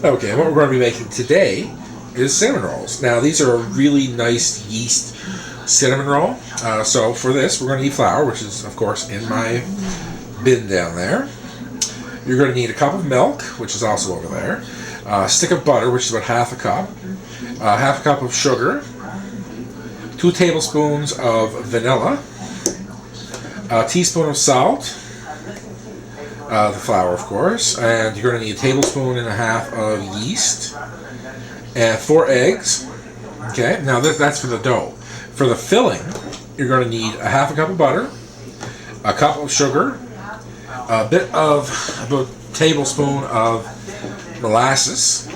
Okay, what we're going to be making today is cinnamon rolls. Now, these are a really nice yeast cinnamon roll. So for this, we're going to need flour, which is, of course, in my bin down there. You're going to need a cup of milk, which is also over there. A stick of butter, which is about half a cup. Half a cup of sugar. 2 tablespoons of vanilla. A teaspoon of salt. The flour, of course. And you're going to need a tablespoon and a half of yeast. And 4 eggs. Okay, now that's for the dough. For the filling, you're going to need a half a cup of butter, a cup of sugar, about a tablespoon of molasses,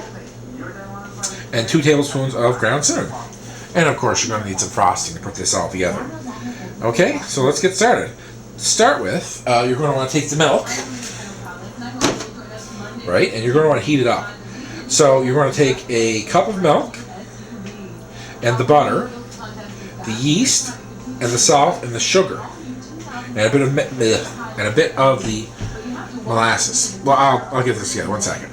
and 2 tablespoons of ground cinnamon. And of course, you're going to need some frosting to put this all together. Okay, so let's get started. To start with, you're going to want to take the milk, right, and you're going to want to heat it up. So you're going to take a cup of milk, and the butter, the yeast, and the salt, and the sugar, and a bit of the molasses. Well, I'll get this together. 1 second.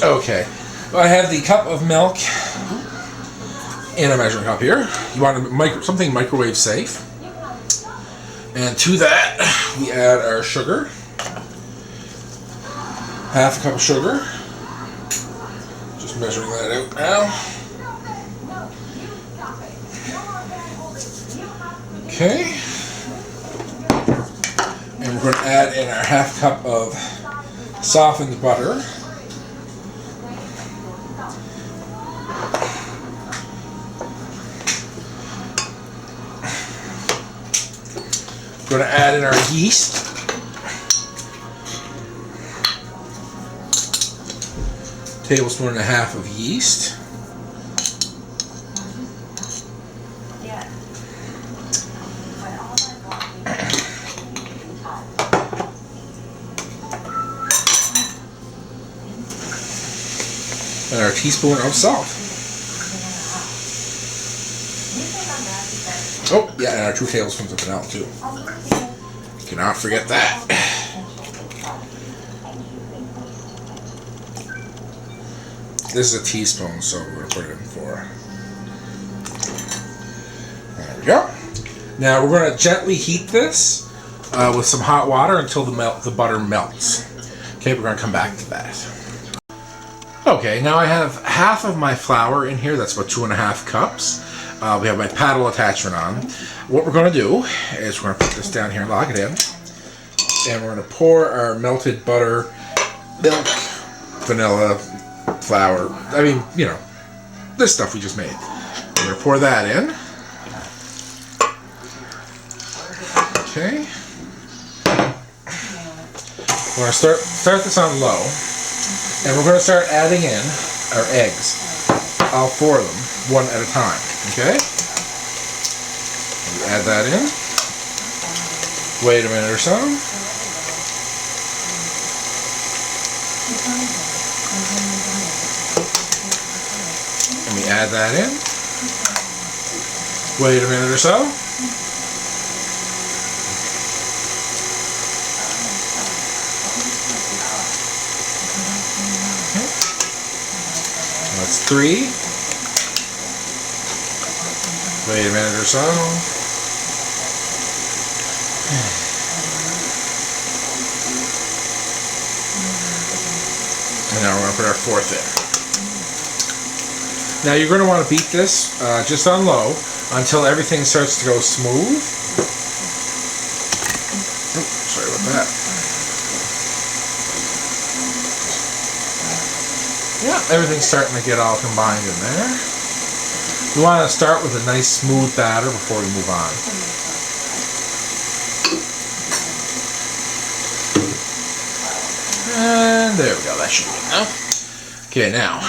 Okay, well, I have the cup of milk in a measuring cup here. You want something microwave safe, and to that we add our sugar. Half a cup of sugar. Just measuring that out now. Okay, and we're going to add in our half cup of softened butter. We're going to add in our yeast. Tablespoon and a half of yeast. And our teaspoon of salt. Oh, yeah, and our 2 tablespoons of vanilla, too. Cannot forget that. This is a teaspoon, so we're going to put it in 4. There we go. Now, we're going to gently heat this with some hot water until the butter melts. Okay, we're going to come back to that. Okay, now I have half of my flour in here. That's about 2.5 cups. We have my paddle attachment on. What we're going to do is we're going to put this down here and lock it in. And we're going to pour our melted butter, milk, vanilla, flour. I mean, you know, this stuff we just made. We're going to pour that in. Okay. We're going to start this on low. And we're going to start adding in our eggs. All 4 of them, one at a time. Okay? We add that in. Wait a minute or so. And we add that in. Wait a minute or so. That's 3. Wait a minute or so. And now we're going to put our 4th in. Now you're going to want to beat this just on low until everything starts to go smooth. Oh, sorry about that. Yeah, everything's starting to get all combined in there. We want to start with a nice smooth batter before we move on. And there we go, that should be enough. Okay, now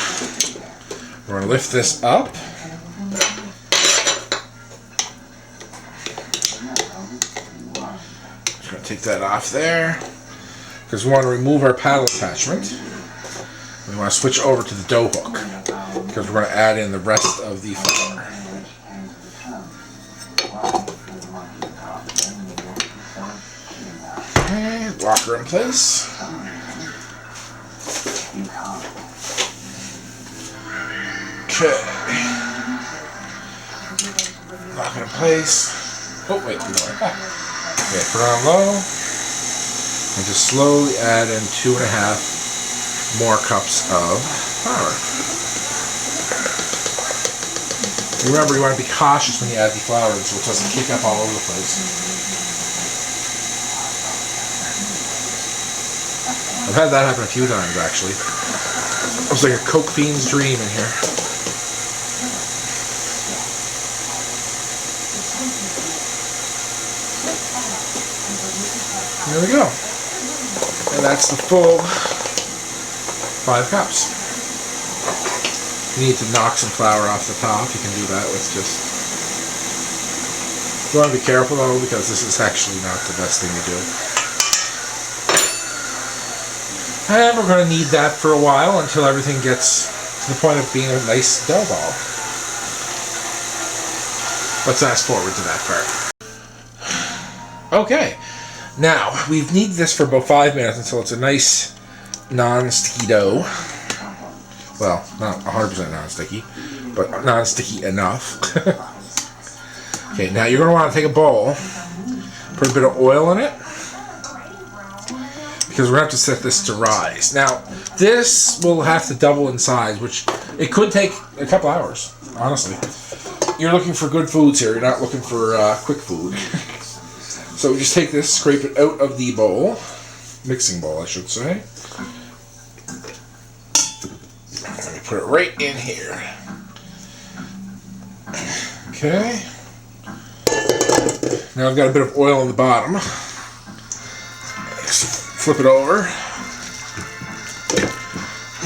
we're going to lift this up. Just going to take that off there because we want to remove our paddle attachment. We want to switch over to the dough hook because we're going to add in the rest of the flour. Okay, lock her in place. Okay. Lock it in place. Oh, wait, we don't want it back. Okay, put it on low. And just slowly add in 2.5 more cups of flour. Remember, you want to be cautious when you add the flour so it doesn't kick up all over the place. I've had that happen a few times, actually. It was like a Coke fiend's dream in here. There we go. And that's the full 5 cups. You need to knock some flour off the top. You can do that with just... You want to be careful though, because this is actually not the best thing to do. And we're going to need that for a while until everything gets to the point of being a nice dough ball. Let's fast forward to that part. Okay. Now, we've kneaded this for about 5 minutes until it's a nice non-sticky dough. Well, not 100% non-sticky, but non-sticky enough. Okay, now you're going to want to take a bowl, put a bit of oil in it, because we're going to have to set this to rise. Now, this will have to double in size, which it could take a couple hours, honestly. You're looking for good foods here. You're not looking for quick food. So we just take this, scrape it out of the bowl, mixing bowl, I should say. Let me put it right in here. Okay. Now I've got a bit of oil on the bottom. Flip it over,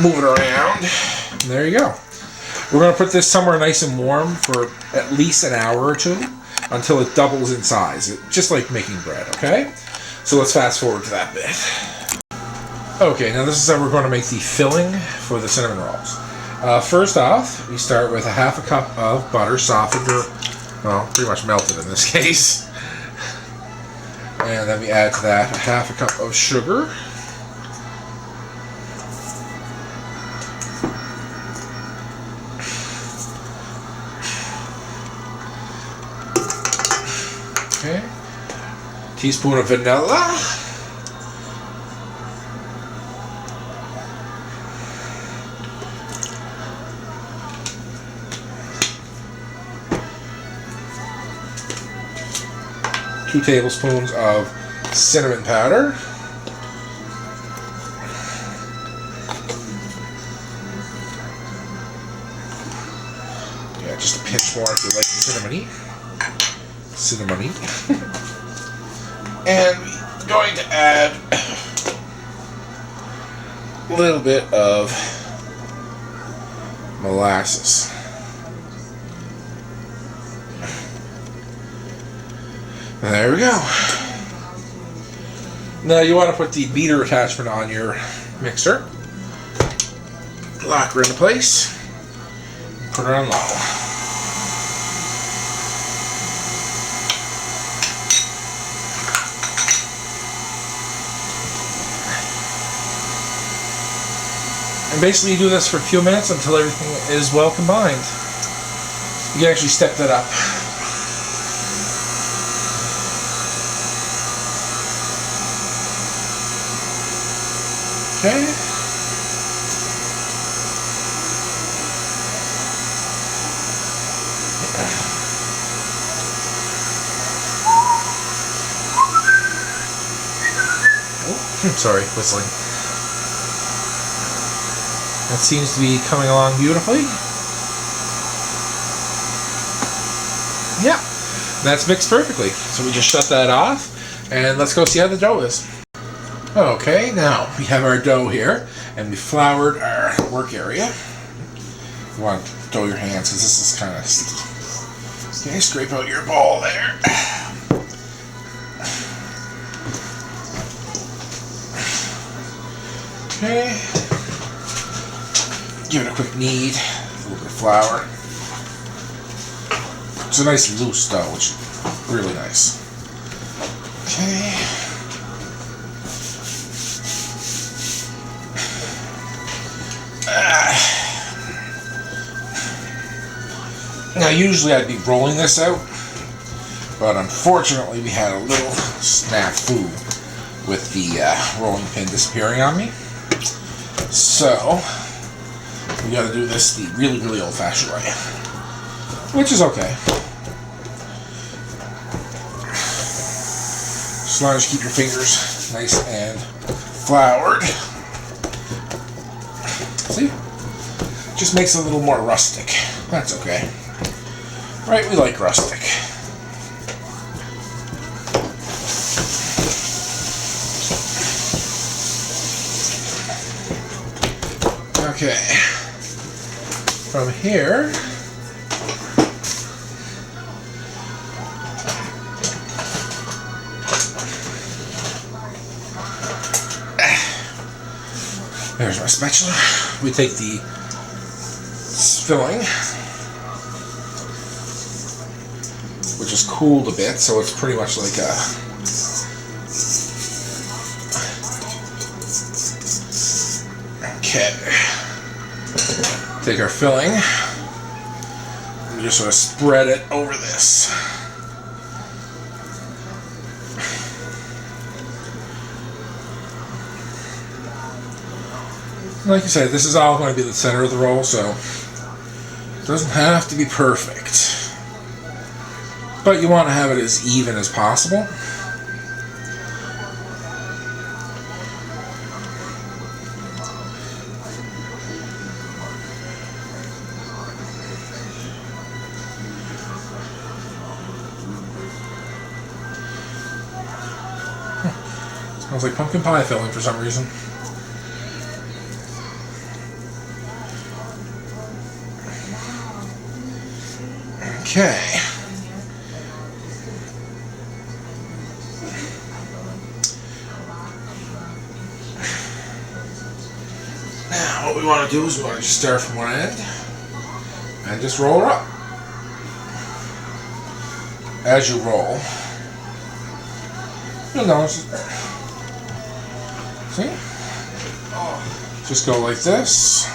move it around, and there you go. We're going to put this somewhere nice and warm for at least an hour or two until it doubles in size, just like making bread, okay? So let's fast forward to that bit. Okay, now this is how we're going to make the filling for the cinnamon rolls. First off, we start with 1/2 cup of butter, softened or, well, pretty much melted in this case. And then we add to that 1/2 cup of sugar. Okay. Teaspoon of vanilla. Two tablespoons of cinnamon powder. Yeah, just a pinch more if you like cinnamony. And we're going to add a little bit of molasses. There we go. Now you want to put the beater attachment on your mixer. Lock her into place. Put her on low. And basically you do this for a few minutes until everything is well combined. You can actually step that up. Okay. Oh, sorry, whistling. That seems to be coming along beautifully. Yeah, that's mixed perfectly. So we just shut that off, and let's go see how the dough is. Okay, now we have our dough here, and we floured our work area. You want to dough your hands because this is kind of sticky. Okay, scrape out your bowl there. Okay. Give it a quick knead, a little bit of flour. It's a nice loose dough, which is really nice. Okay. Now usually I'd be rolling this out, but unfortunately we had a little snafu with the rolling pin disappearing on me. So we got to do this the really, really old-fashioned way, which is okay. As long as you keep your fingers nice and floured. See? Just makes it a little more rustic. That's okay. Right, we like rustic. Okay. From here, there's my spatula. We take the filling, which is cooled a bit, so it's pretty much like a okay. Take our filling and just sort of spread it over this. Like I said, this is all going to be the center of the roll, so it doesn't have to be perfect. But you want to have it as even as possible. Smells like pumpkin pie filling for some reason. Okay. Now what we want to do is we want to just start from one end and just roll it up. As you roll, you'll notice. See? Just go like this.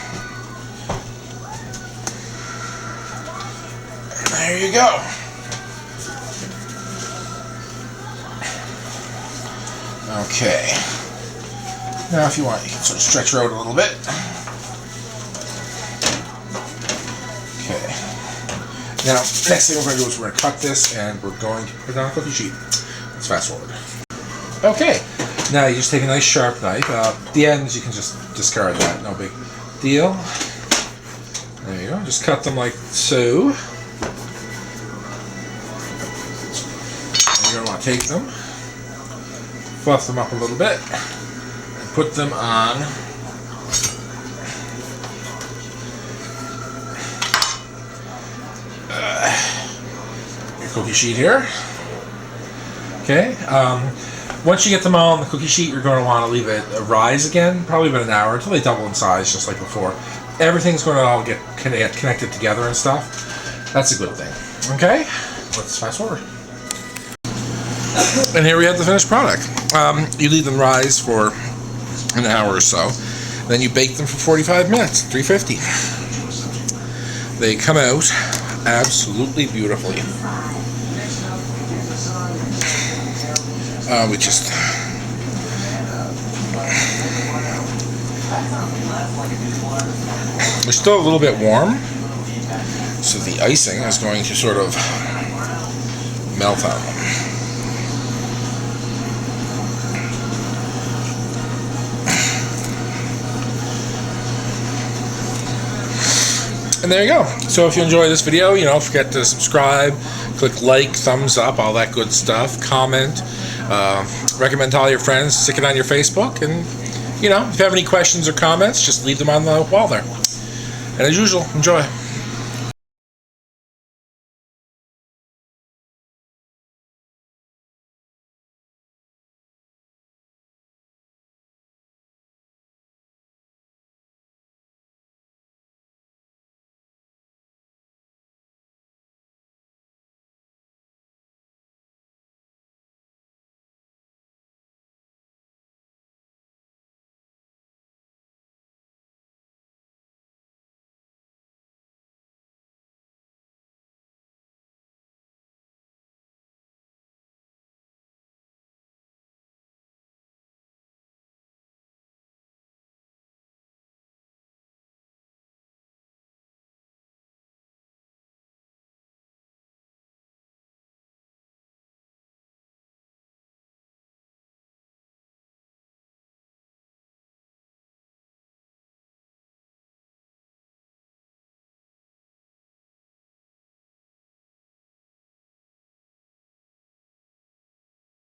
And there you go. Okay. Now if you want, you can sort of stretch her out a little bit. Okay. Now, next thing we're going to do is we're going to cut this and we're going to put it on a cookie sheet. Let's fast forward. Okay. Now you just take a nice sharp knife. The ends you can just discard that, no big deal. There you go. Just cut them like so. And you're going to want to take them, fluff them up a little bit, and put them on your cookie sheet here. Okay. Once you get them all on the cookie sheet, you're going to want to leave it rise again, probably about an hour, until they double in size, just like before. Everything's going to all get connected together and stuff. That's a good thing. Okay, let's fast forward. And here we have the finished product. You leave them rise for an hour or so. Then you bake them for 45 minutes, 350. They come out absolutely beautifully. We just we're still a little bit warm, so the icing is going to sort of melt on them. And there you go. So if you enjoy this video, don't forget to subscribe, click like, thumbs up, all that good stuff, comment. Recommend to all your friends, stick it on your Facebook, and if you have any questions or comments, just leave them on the wall there. And as usual, enjoy.